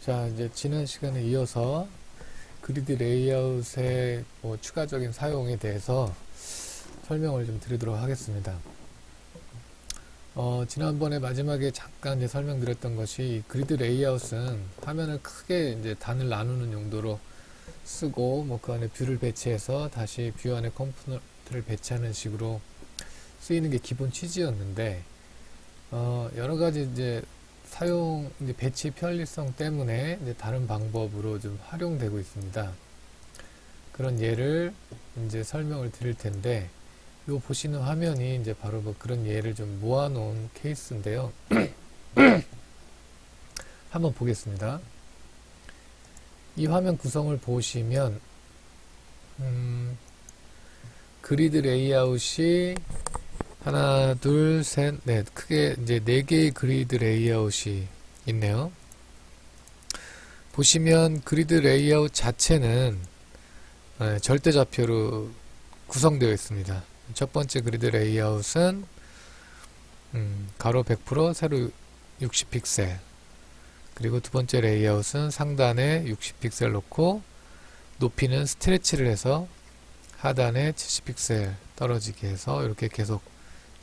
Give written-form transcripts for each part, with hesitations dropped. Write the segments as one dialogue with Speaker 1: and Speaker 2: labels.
Speaker 1: 자, 이제 지난 시간에 이어서 그리드 레이아웃의 추가적인 사용에 대해서 설명을 좀 드리도록 하겠습니다. 지난번에 마지막에 잠깐 이제 설명드렸던 것이 그리드 레이아웃은 화면을 크게 이제 단을 나누는 용도로 쓰고 그 안에 뷰를 배치해서 다시 뷰 안에 컴포넌트를 배치하는 식으로 쓰이는 게 기본 취지였는데 여러 가지 이제 사용 이제 배치 편리성 때문에 이제 다른 방법으로 좀 활용되고 있습니다. 그런 예를 이제 설명을 드릴 텐데, 요 보시는 화면이 이제 바로 그런 예를 좀 모아놓은 케이스인데요. 한번 보겠습니다. 이 화면 구성을 보시면 그리드 레이아웃이 하나, 둘, 셋, 넷. 크게 이제 4개의 그리드 레이아웃이 있네요. 보시면 그리드 레이아웃 자체는 절대좌표로 구성되어 있습니다. 첫 번째 그리드 레이아웃은 가로 100%, 세로 60픽셀. 그리고 두 번째 레이아웃은 상단에 60픽셀 놓고 높이는 스트레치를 해서 하단에 70픽셀 떨어지게 해서 이렇게 계속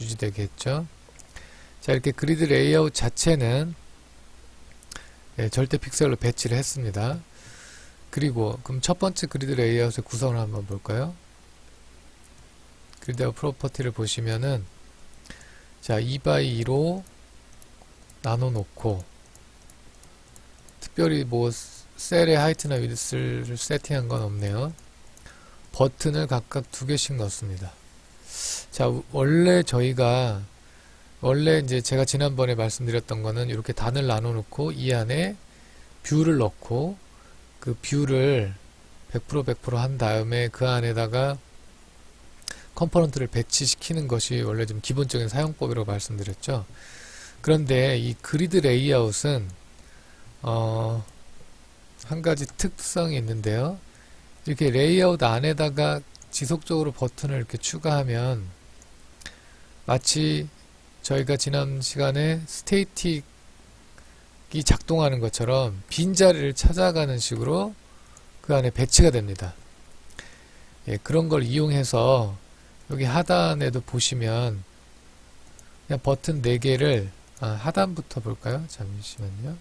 Speaker 1: 유지되겠죠. 자, 이렇게 그리드 레이아웃 자체는 절대 픽셀로 배치를 했습니다. 그리고 그럼 첫 번째 그리드 레이아웃의 구성을 한번 볼까요? 그리드 프로퍼티를 보시면은 자, 2x2로 나눠 놓고 특별히 셀의 하이트나 위드스를 세팅한 건 없네요. 버튼을 각각 2개씩 넣습니다. 자, 원래 이제 제가 지난번에 말씀드렸던 거는 이렇게 단을 나눠 놓고 이 안에 뷰를 넣고 그 뷰를 100% 한 다음에 그 안에다가 컴포넌트를 배치시키는 것이 원래 좀 기본적인 사용법이라고 말씀드렸죠. 그런데 이 그리드 레이아웃은 한 가지 특성이 있는데요. 이렇게 레이아웃 안에다가 지속적으로 버튼을 이렇게 추가하면 마치 저희가 지난 시간에 스테이틱이 작동하는 것처럼 빈자리를 찾아가는 식으로 그 안에 배치가 됩니다. 예, 그런 걸 이용해서 여기 하단에도 보시면 그냥 버튼 4개를 하단부터 볼까요? 잠시만요.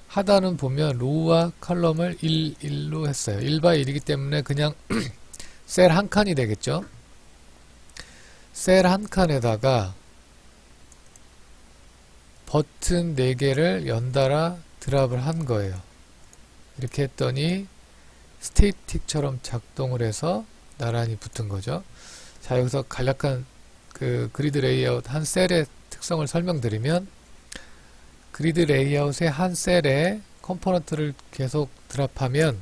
Speaker 1: 하단은 보면 로우와 컬럼을 1로 했어요. 1x1이기 때문에 그냥 셀 한 칸이 되겠죠. 셀 한 칸에다가 버튼 4개를 연달아 드랍을 한 거예요. 이렇게 했더니 스테이틱처럼 작동을 해서 나란히 붙은 거죠. 자, 여기서 간략한 그 그리드 레이아웃 한 셀의 특성을 설명드리면 그리드 레이아웃의 한 셀에 컴포넌트를 계속 드랍하면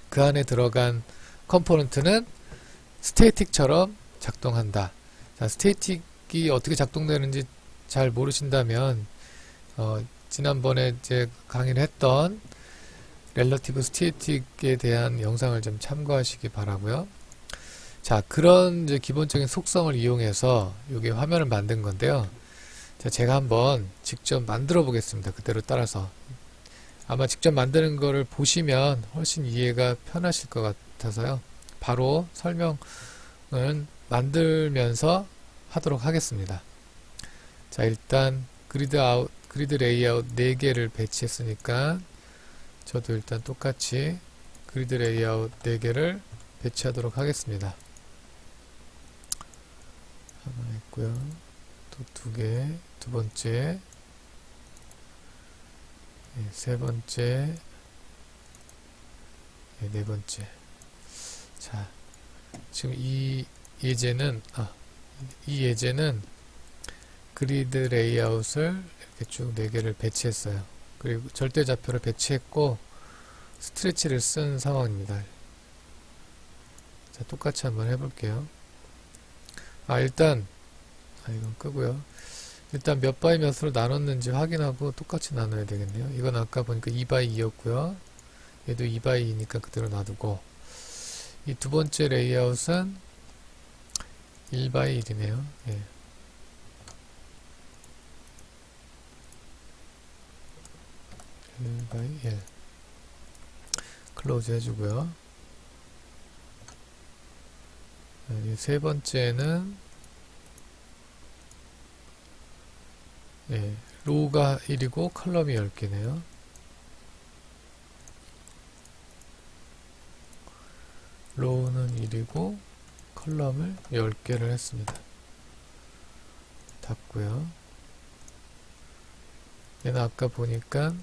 Speaker 1: 그 안에 들어간 컴포넌트는 스테이틱처럼 작동한다. 자, 스테이틱이 어떻게 작동되는지 잘 모르신다면 지난번에 이제 강의를 했던 렐러티브 스테이틱에 대한 영상을 좀 참고하시기 바라고요. 자, 그런 이제 기본적인 속성을 이용해서 여기 화면을 만든 건데요. 자, 제가 한번 직접 만들어 보겠습니다. 그대로 따라서. 아마 직접 만드는 거를 보시면 훨씬 이해가 편하실 것 같아서요. 바로 설명을 만들면서 하도록 하겠습니다. 자, 일단 그리드 레이아웃 4개를 배치했으니까 저도 일단 똑같이 그리드 레이아웃 4개를 배치하도록 하겠습니다. 하나 있고요. 또 2개, 두 번째, 세 번째, 네 번째. 자, 지금 이 예제는 그리드 레이아웃을 이렇게 쭉 4개를 배치했어요. 그리고 절대좌표를 배치했고 스트레치를 쓴 상황입니다. 자, 똑같이 한번 해볼게요. 이건 끄고요. 일단 몇 바이 몇으로 나눴는지 확인하고 똑같이 나눠야 되겠네요. 이건 아까 보니까 2x2였고요. 얘도 2x2니까 그대로 놔두고 이 두 번째 레이아웃은 1x1이네요. 예. 1/1 클로즈 해주고요. 세 번째는 로우가 1이고 컬럼이 10개네요. 로우는 1이고 컬럼을 10개를 했습니다. 닫고요. 얘는 아까 보니까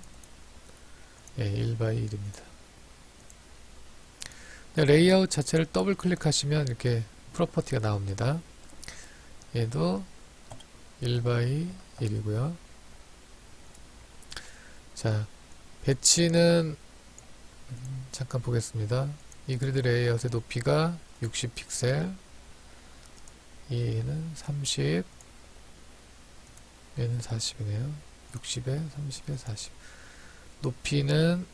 Speaker 1: 1/1입니다. 레이아웃 자체를 더블 클릭하시면 이렇게 프로퍼티가 나옵니다. 얘도 1/1이고요. 자, 배치는 잠깐 보겠습니다. 이 그리드 레이아웃의 높이가 60픽셀, 얘는 30, 얘는 40이네요. 60에 30에 40. 높이는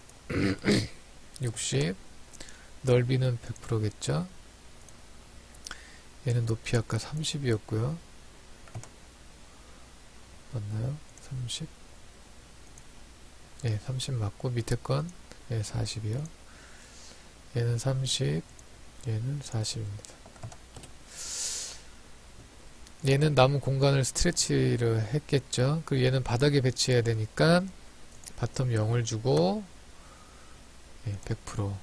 Speaker 1: 60, 넓이는 100%겠죠. 얘는 높이 아까 30이었고요. 맞나요? 30? 30 맞고 밑에 건 40이요. 얘는 30, 얘는 40입니다. 얘는 남은 공간을 스트레치를 했겠죠. 그리고 얘는 바닥에 배치해야 되니까 바텀 0을 주고 100%.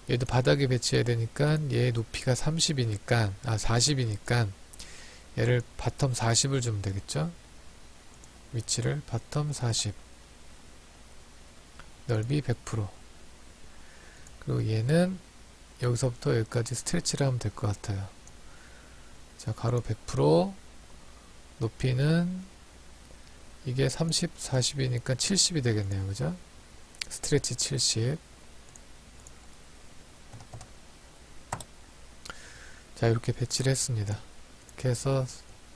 Speaker 1: 얘도 바닥에 배치해야 되니까 얘 높이가 30이니까 40이니까 얘를 바텀 40을 주면 되겠죠. 위치를 바텀 40, 넓이 100%. 그리고 얘는 여기서부터 여기까지 스트레치를 하면 될 것 같아요. 자, 가로 100%, 높이는 이게 30, 40이니까 70이 되겠네요. 그죠? 스트레치 70. 자, 이렇게 배치를 했습니다. 이렇게 해서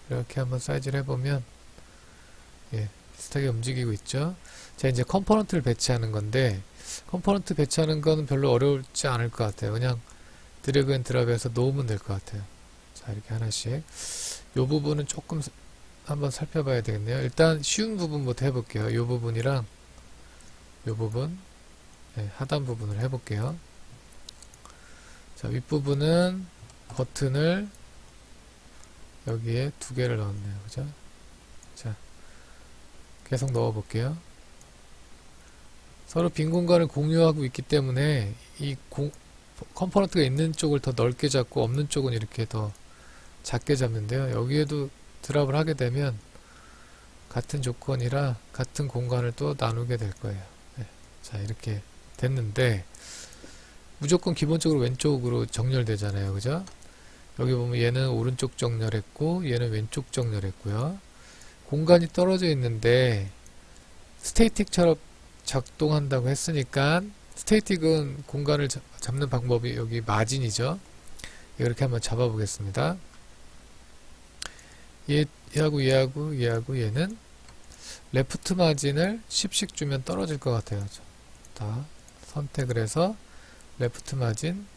Speaker 1: 이렇게 한번 사이즈를 해보면 비슷하게 움직이고 있죠. 자, 이제 컴포넌트를 배치하는 건데, 컴포넌트 배치하는 건 별로 어렵지 않을 것 같아요. 그냥 드래그 앤 드랍해서 놓으면 될 것 같아요. 자, 이렇게 하나씩. 요 부분은 조금 한번 살펴봐야 되겠네요. 일단 쉬운 부분부터 해볼게요. 요 부분이랑 요 부분, 하단 부분을 해볼게요. 자, 윗부분은 버튼을 여기에 2개를 넣었네요. 그죠? 자, 계속 넣어볼게요. 서로 빈 공간을 공유하고 있기 때문에 이 컴포넌트가 있는 쪽을 더 넓게 잡고 없는 쪽은 이렇게 더 작게 잡는데요. 여기에도 드랍을 하게 되면 같은 조건이라 같은 공간을 또 나누게 될 거예요. 자, 이렇게 됐는데 무조건 기본적으로 왼쪽으로 정렬되잖아요. 그죠? 여기 보면 얘는 오른쪽 정렬했고 얘는 왼쪽 정렬했고요. 공간이 떨어져 있는데 스테이틱처럼 작동한다고 했으니까, 스테이틱은 공간을 잡는 방법이 여기 마진이죠. 이렇게 한번 잡아 보겠습니다. 얘하고 얘하고 얘하고 얘는 레프트 마진을 10씩 주면 떨어질 것 같아요. 다 선택을 해서 레프트 마진,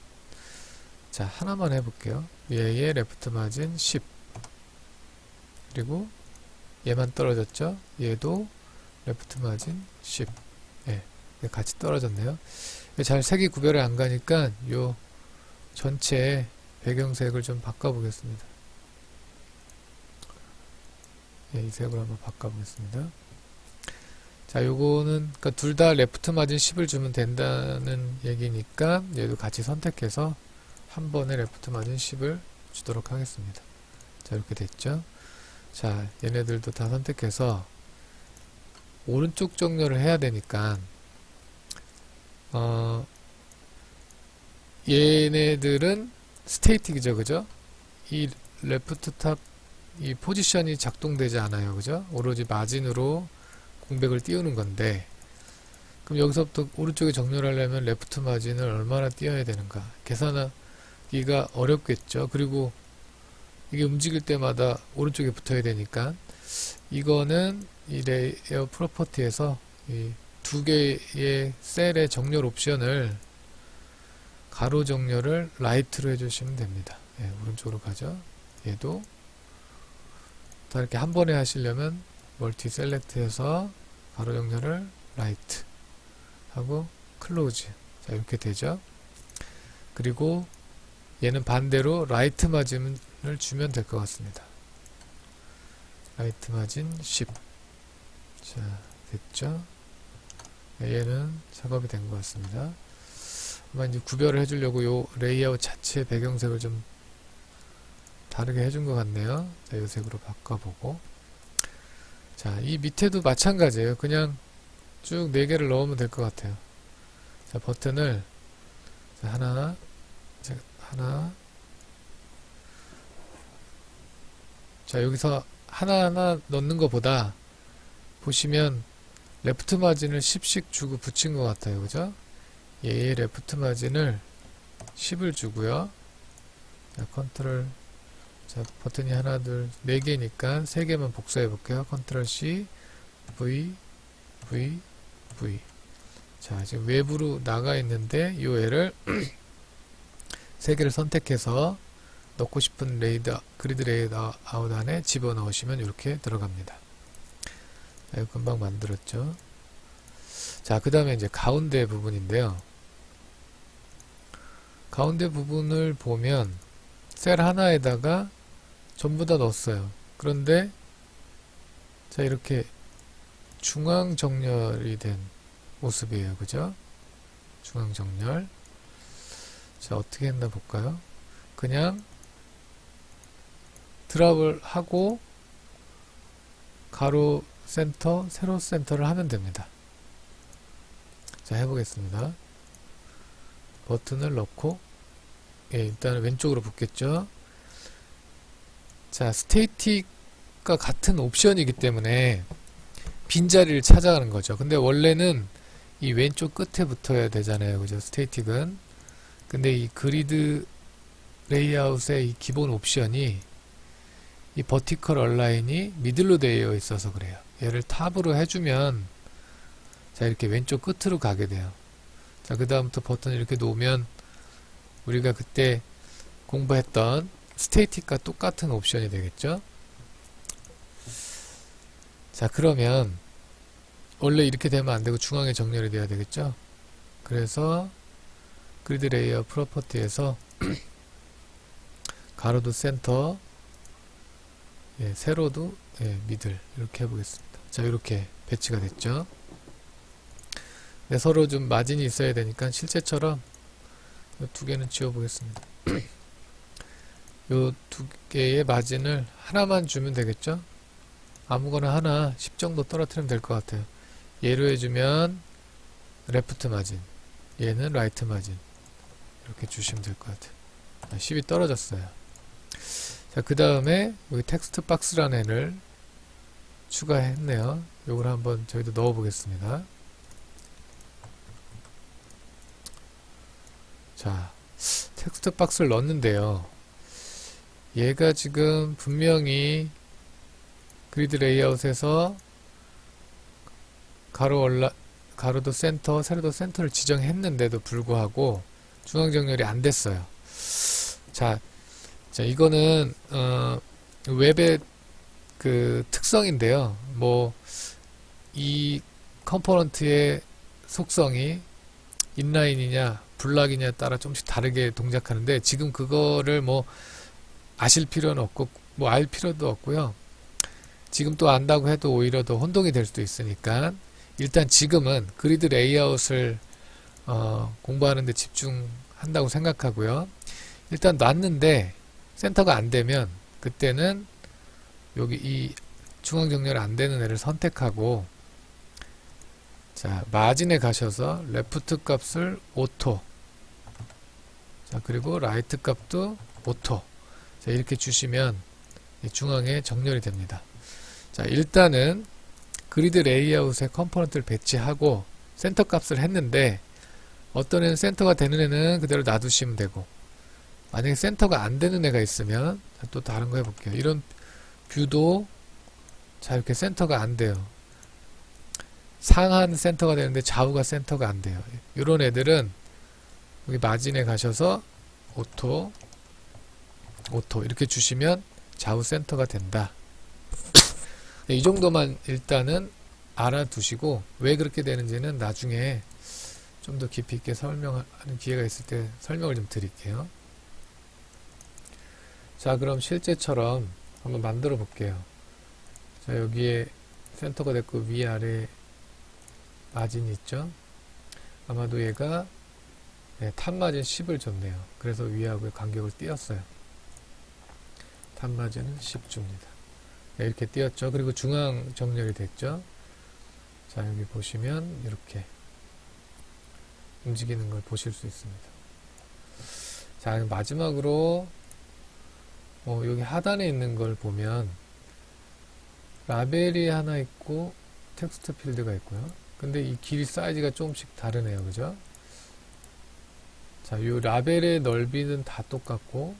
Speaker 1: 자, 하나만 해볼게요. 얘의 레프트 마진 10, 그리고 얘만 떨어졌죠. 얘도 레프트 마진 10. 같이 떨어졌네요. 잘 색이 구별이 안 가니까 요 전체 배경색을 좀 바꿔보겠습니다. 이 색으로 한번 바꿔보겠습니다. 자, 요거는 그러니까 둘 다 레프트 마진 10을 주면 된다는 얘기니까 얘도 같이 선택해서 한 번에 레프트 마진 10을 주도록 하겠습니다. 자, 이렇게 됐죠. 자, 얘네들도 다 선택해서 오른쪽 정렬을 해야 되니까 얘네들은 스테이틱이죠. 그죠? 이 레프트 탑 이 포지션이 작동되지 않아요. 그죠? 오로지 마진으로 공백을 띄우는 건데, 그럼 여기서부터 오른쪽에 정렬하려면 레프트 마진을 얼마나 띄워야 되는가 계산하기가 어렵겠죠. 그리고 이게 움직일 때마다 오른쪽에 붙어야 되니까 이거는 이 레이어 프로퍼티에서 이 2개의 셀의 정렬 옵션을 가로 정렬을 라이트로 해주시면 됩니다. 오른쪽으로 가죠. 얘도 다 이렇게 한 번에 하시려면 멀티 셀렉트해서 가로 정렬을 라이트, 하고 클로즈. 자, 이렇게 되죠. 그리고 얘는 반대로 라이트 마진을 주면 될 것 같습니다. 라이트 마진 10. 자, 됐죠. 얘는 작업이 된 것 같습니다. 아마 이제 구별을 해주려고 요 레이아웃 자체 배경색을 좀 다르게 해준 것 같네요. 자, 요 색으로 바꿔보고. 자, 이 밑에도 마찬가지예요. 그냥 쭉 4개를 넣으면 될 것 같아요. 자, 버튼을 자, 하나. 자, 여기서 하나하나 넣는 것보다 보시면 레프트 마진을 10씩 주고 붙인 것 같아요. 그죠? 얘의 레프트 마진을 10을 주고요. 자, 컨트롤, 자, 버튼이 하나, 둘, 4개니까 3개만 복사해 볼게요. 컨트롤 C, V, V, V. 자, 지금 외부로 나가 있는데 이 애를 3개를 선택해서 넣고 싶은 그리드 레이아웃 안에 집어넣으시면 이렇게 들어갑니다. 자, 이거 금방 만들었죠. 자, 그 다음에 이제 가운데 부분인데요. 가운데 부분을 보면 셀 하나에다가 전부 다 넣었어요. 그런데 자, 이렇게 중앙 정렬이 된 모습이에요. 그죠? 중앙 정렬. 자, 어떻게 했나 볼까요? 그냥 드랍을 하고 가로 센터, 세로 센터를 하면 됩니다. 자, 해보겠습니다. 버튼을 넣고, 예, 일단 왼쪽으로 붙겠죠. 자, 스테이틱과 같은 옵션이기 때문에 빈자리를 찾아가는 거죠. 근데 원래는 이 왼쪽 끝에 붙어야 되잖아요. 그죠? 스테이틱은. 근데 이 그리드 레이아웃의 이 기본 옵션이 이 버티컬 얼라인이 미들로 되어 있어서 그래요. 얘를 탑으로 해주면 자, 이렇게 왼쪽 끝으로 가게 돼요. 자, 그 다음부터 버튼을 이렇게 놓으면 우리가 그때 공부했던 스테이틱과 똑같은 옵션이 되겠죠. 자, 그러면 원래 이렇게 되면 안되고 중앙에 정렬이 돼야 되겠죠. 그래서 그리드 레이아웃 프로퍼티에서 가로도 센터, 예, 세로도 예, 미들 이렇게 해보겠습니다. 자, 이렇게 배치가 됐죠. 네, 서로 좀 마진이 있어야 되니까 실제처럼 이 2개는 지워보겠습니다. 요 2개의 마진을 하나만 주면 되겠죠. 아무거나 하나 10 정도 떨어뜨리면 될 것 같아요. 얘로 해주면 레프트 마진, 얘는 라이트 마진 이렇게 주시면 될 것 같아요. 10이 떨어졌어요. 자, 그 다음에 여기 텍스트 박스라는 애를 추가했네요. 요걸 한번 저희도 넣어 보겠습니다. 자, 텍스트 박스를 넣었는데요. 얘가 지금 분명히 그리드 레이아웃에서 가로도 센터, 세로도 센터를 지정했는데도 불구하고 중앙 정렬이 안 됐어요. 자, 이거는 웹의 그 특성인데요. 뭐 이 컴포넌트의 속성이 인라인이냐 블락이냐에 따라 조금씩 다르게 동작하는데 지금 그거를 뭐 아실 필요는 없고 뭐 알 필요도 없고요. 지금 또 안다고 해도 오히려 더 혼동이 될 수도 있으니까 일단 지금은 그리드 레이아웃을 공부하는 데 집중한다고 생각하고요. 일단 놨는데 센터가 안 되면 그때는 여기 이 중앙 정렬 안 되는 애를 선택하고 자, 마진에 가셔서 레프트 값을 오토, 자, 그리고 라이트 값도 오토. 자, 이렇게 주시면 중앙에 정렬이 됩니다. 자, 일단은 그리드 레이아웃에 컴포넌트를 배치하고 센터 값을 했는데 어떤 애는 센터가 되는 애는 그대로 놔두시면 되고 만약에 센터가 안 되는 애가 있으면 또 다른 거 해볼게요. 이런 뷰도 자, 이렇게 센터가 안 돼요. 상한 센터가 되는데 좌우가 센터가 안 돼요. 이런 애들은 여기 마진에 가셔서 오토 이렇게 주시면 좌우 센터가 된다. 이 정도만 일단은 알아두시고 왜 그렇게 되는지는 나중에 좀 더 깊이 있게 설명하는 기회가 있을 때 설명을 좀 드릴게요. 자, 그럼 실제처럼 한번 만들어 볼게요. 자, 여기에 센터가 됐고 위아래 마진이 있죠. 아마도 얘가 탑 마진 10을 줬네요. 그래서 위하고의 간격을 띄었어요. 탑 마진은 10 줍니다. 네, 이렇게 띄었죠. 그리고 중앙 정렬이 됐죠. 자, 여기 보시면 이렇게 움직이는 걸 보실 수 있습니다. 자, 마지막으로 여기 하단에 있는 걸 보면 라벨이 하나 있고 텍스트 필드가 있고요. 근데 이 길 사이즈가 조금씩 다르네요. 그죠? 자, 이 라벨의 넓이는 다 똑같고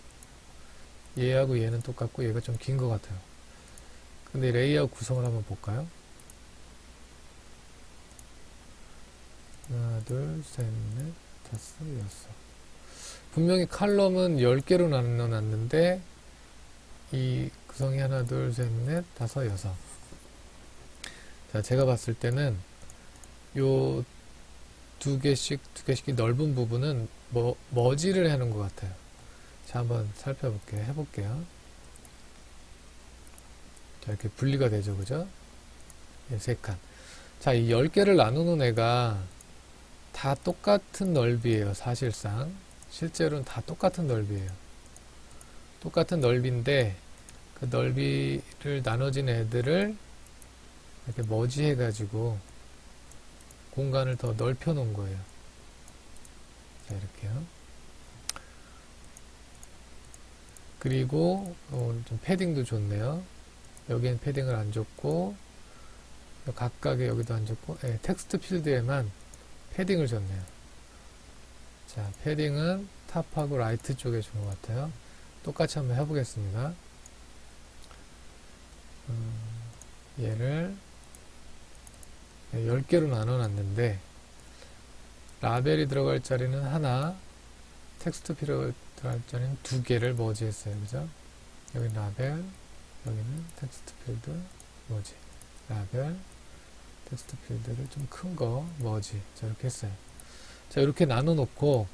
Speaker 1: 얘하고 얘는 똑같고 얘가 좀 긴 것 같아요. 근데 레이아웃 구성을 한번 볼까요? 하나, 둘, 셋, 넷, 다섯, 여섯. 분명히 칼럼은 10개로 나눠놨는데 이 구성이 하나, 둘, 셋, 넷, 다섯, 여섯. 자, 제가 봤을 때는 요 두 개씩 넓은 부분은 머지를 해놓은 것 같아요. 자, 한번 살펴볼게요. 해볼게요. 자, 이렇게 분리가 되죠. 그죠? 예, 3칸. 자, 이 10개를 나누는 애가 다 똑같은 넓이에요. 사실상. 실제로는 다 똑같은 넓이에요. 똑같은 넓이인데 그 넓이를 나눠진 애들을 이렇게 머지해가지고 공간을 더 넓혀 놓은 거예요. 자, 이렇게요. 그리고 좀 패딩도 좋네요. 여기엔 패딩을 안 줬고 각각에 여기도 안 줬고 텍스트 필드에만 패딩을 줬네요. 자, 패딩은 탑하고 라이트 쪽에 준 것 같아요. 똑같이 한번 해보겠습니다. 얘를 10개로 나눠 놨는데 라벨이 들어갈 자리는 하나, 텍스트 필드 들어갈 자리는 2개를 머지했어요. 그죠? 여기 라벨, 여기는 텍스트 필드 머지, 라벨, 텍스트 필드를 좀 큰 거 머지. 자, 이렇게 했어요. 자, 이렇게 나눠 놓고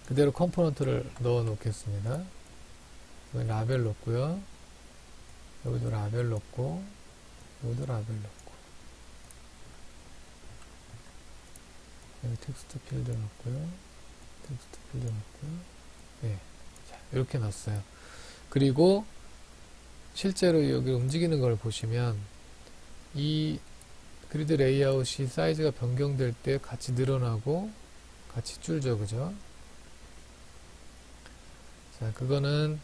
Speaker 1: 그대로 컴포넌트를 넣어 놓겠습니다. 여기 라벨 넣고요. 여기도 라벨 넣고 여기도 라벨 넣고 여기 텍스트 필드 넣고요. 텍스트 필드 넣고요. 예. 자, 이렇게 놨어요. 그리고 실제로 여기 움직이는 걸 보시면 이 그리드 레이아웃이 사이즈가 변경될 때 같이 늘어나고 같이 줄죠. 그죠? 자, 그거는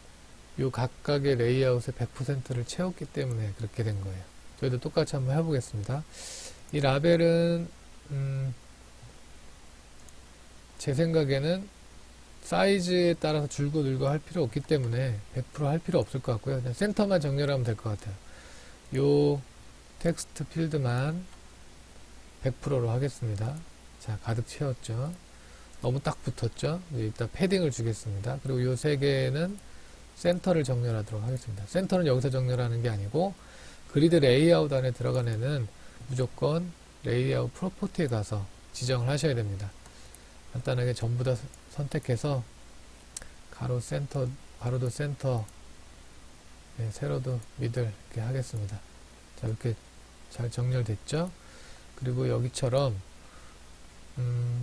Speaker 1: 요 각각의 레이아웃의 100%를 채웠기 때문에 그렇게 된 거예요. 저희도 똑같이 한번 해보겠습니다. 이 라벨은 제 생각에는 사이즈에 따라서 줄고 늘고 할 필요 없기 때문에 100% 할 필요 없을 것 같고요. 그냥 센터만 정렬하면 될 것 같아요. 요 텍스트 필드만 100%로 하겠습니다. 자, 가득 채웠죠. 너무 딱 붙었죠. 일단 패딩을 주겠습니다. 그리고 요 3개는 센터를 정렬하도록 하겠습니다. 센터는 여기서 정렬하는 게 아니고 그리드 레이아웃 안에 들어간 애는 무조건 레이아웃 프로퍼티에 가서 지정을 하셔야 됩니다. 간단하게 전부 다 선택해서 가로 센터, 가로도 센터, 세로도 미들 이렇게 하겠습니다. 자, 이렇게 잘 정렬됐죠? 그리고 여기처럼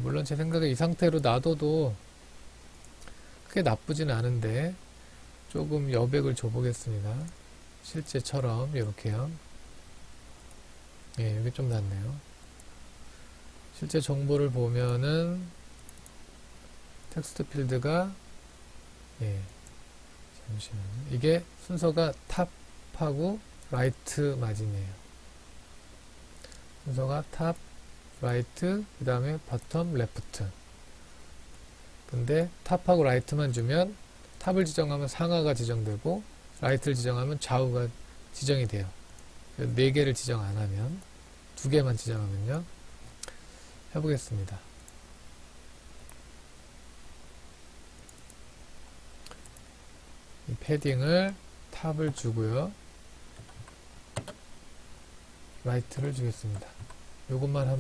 Speaker 1: 물론 제 생각에 이 상태로 놔둬도 크게 나쁘진 않은데 조금 여백을 줘보겠습니다. 실제처럼 이렇게요. 예, 여기 좀 낫네요. 실제 정보를 보면은 텍스트 필드가 잠시만요. 이게 순서가 탑하고 라이트 마진이에요. 순서가 탑, 라이트, 그 다음에 바텀, 레프트. 근데 탑하고 라이트만 주면 탑을 지정하면 상하가 지정되고 라이트를 지정하면 좌우가 지정이 돼요. 4개를 지정 안 하면 2개만 지정하면요. 해보겠습니다. 이 패딩을 탑을 주고요. 라이트를 주겠습니다. 요것만 하면